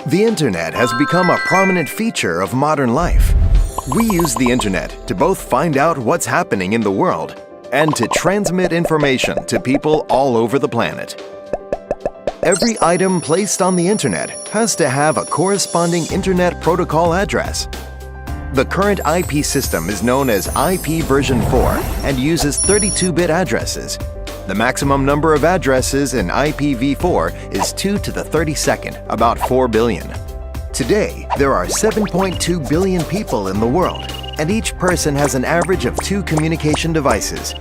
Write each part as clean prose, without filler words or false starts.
The Internet has become a prominent feature of modern life. We use the Internet to both find out what's happening in the world and to transmit information to people all over the planet. Every item placed on the Internet has to have a corresponding Internet protocol address. The current IP system is known as IP version 4 and uses 32-bit addresses. The maximum number of addresses in IPv4 is 2 to the 32nd, about 4 billion. Today, there are 7.2 billion people in the world, and each person has an average of 2 communication devices.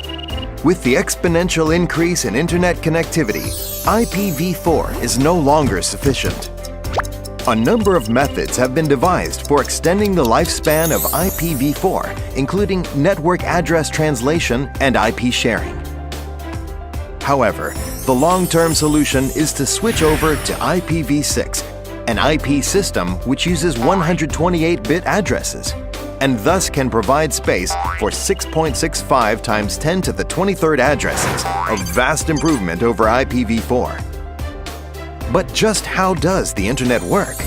With the exponential increase in Internet connectivity, IPv4 is no longer sufficient. A number of methods have been devised for extending the lifespan of IPv4, including network address translation and IP sharing. However, the long-term solution is to switch over to IPv6, an IP system which uses 128-bit addresses, and thus can provide space for 6.65 times 10 to the 23rd addresses, a vast improvement over IPv4. But just how does the Internet work?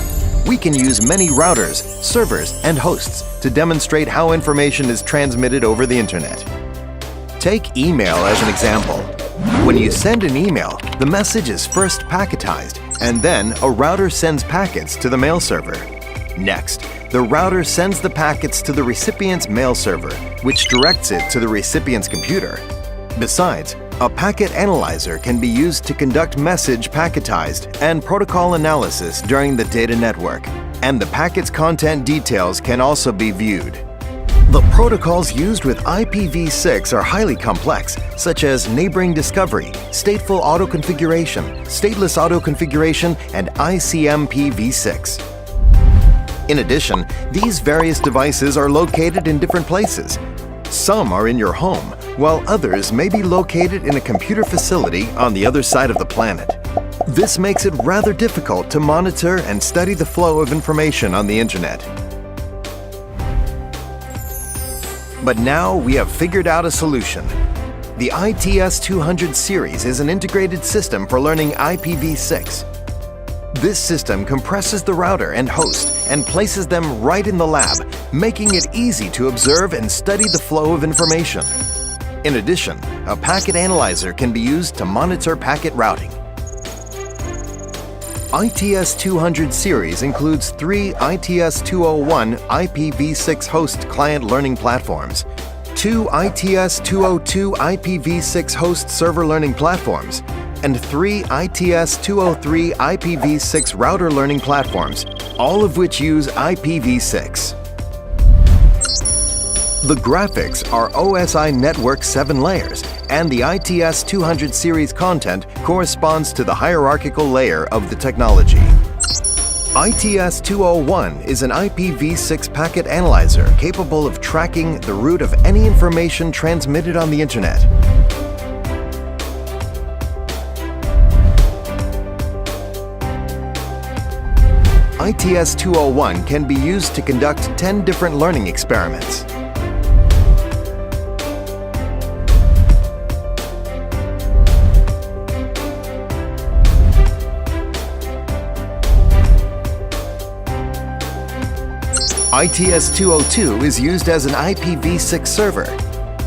We can use many routers, servers, and hosts to demonstrate how information is transmitted over the Internet. Take email as an example. When you send an email, the message is first packetized, and then a router sends packets to the mail server. Next, the router sends the packets to the recipient's mail server, which directs it to the recipient's computer. Besides, a packet analyzer can be used to conduct message packetized and protocol analysis during the data network, and the packet's content details can also be viewed. The protocols used with IPv6 are highly complex, such as neighboring discovery, stateful auto-configuration, stateless auto-configuration, and ICMPv6. In addition, these various devices are located in different places. Some are in your home, while others may be located in a computer facility on the other side of the planet. This makes it rather difficult to monitor and study the flow of information on the Internet. But now we have figured out a solution. The ITS-200 series is an integrated system for learning IPv6. This system compresses the router and host and places them right in the lab, making it easy to observe and study the flow of information. In addition, a packet analyzer can be used to monitor packet routing. ITS-200 series includes 3 ITS-201 IPv6 host client learning platforms, 2 ITS-202 IPv6 host server learning platforms, and 3 ITS-203 IPv6 router learning platforms, all of which use IPv6. The graphics are OSI Network 7 layers, and the ITS-200 series content corresponds to the hierarchical layer of the technology. ITS-201 is an IPv6 packet analyzer capable of tracking the route of any information transmitted on the Internet. ITS-201 can be used to conduct 10 different learning experiments. ITS-202 is used as an IPv6 server.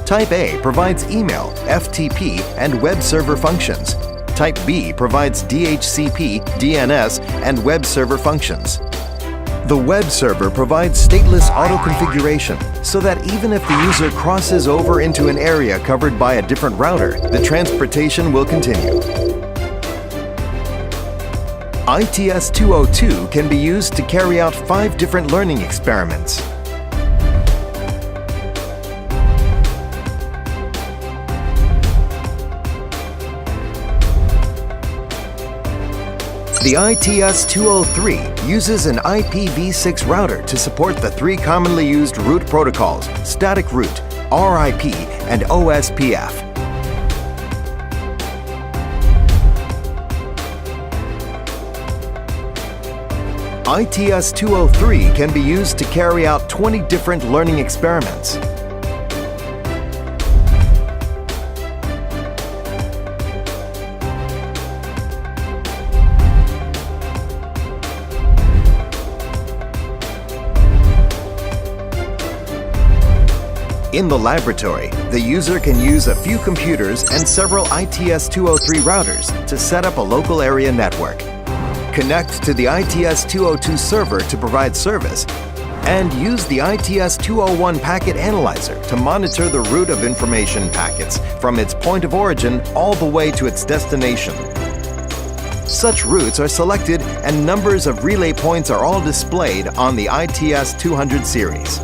Type A provides email, FTP, and web server functions. Type B provides DHCP, DNS, and web server functions. The web server provides stateless auto-configuration, so that even if the user crosses over into an area covered by a different router, the transportation will continue. ITS-202 can be used to carry out 5 different learning experiments. The ITS-203 uses an IPv6 router to support the 3 commonly used root protocols: static root, RIP, and OSPF. ITS-203 can be used to carry out 20 different learning experiments. In the laboratory, the user can use a few computers and several ITS-203 routers to set up a local area network, connect to the ITS-202 server to provide service, and use the ITS-201 packet analyzer to monitor the route of information packets from its point of origin all the way to its destination. Such routes are selected and numbers of relay points are all displayed on the ITS-200 series.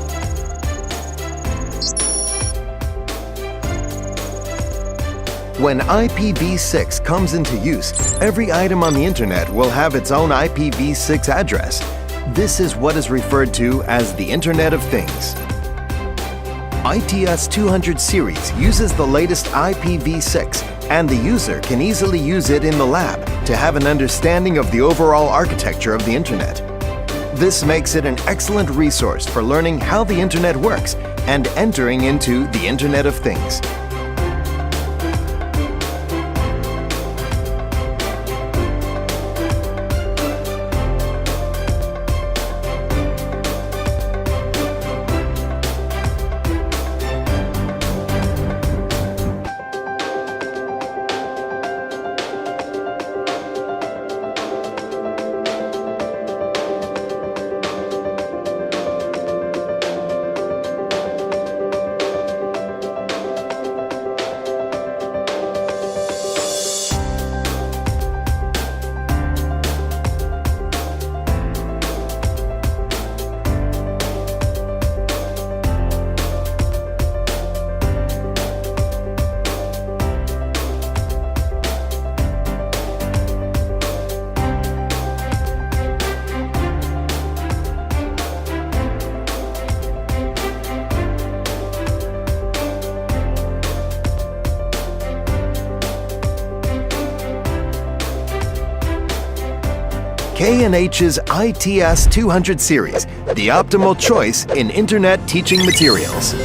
When IPv6 comes into use, every item on the Internet will have its own IPv6 address. This is what is referred to as the Internet of Things. ITS-200 series uses the latest IPv6, and the user can easily use it in the lab to have an understanding of the overall architecture of the Internet. This makes it an excellent resource for learning how the Internet works and entering into the Internet of Things. K&H's ITS-200 series, the optimal choice in Internet teaching materials.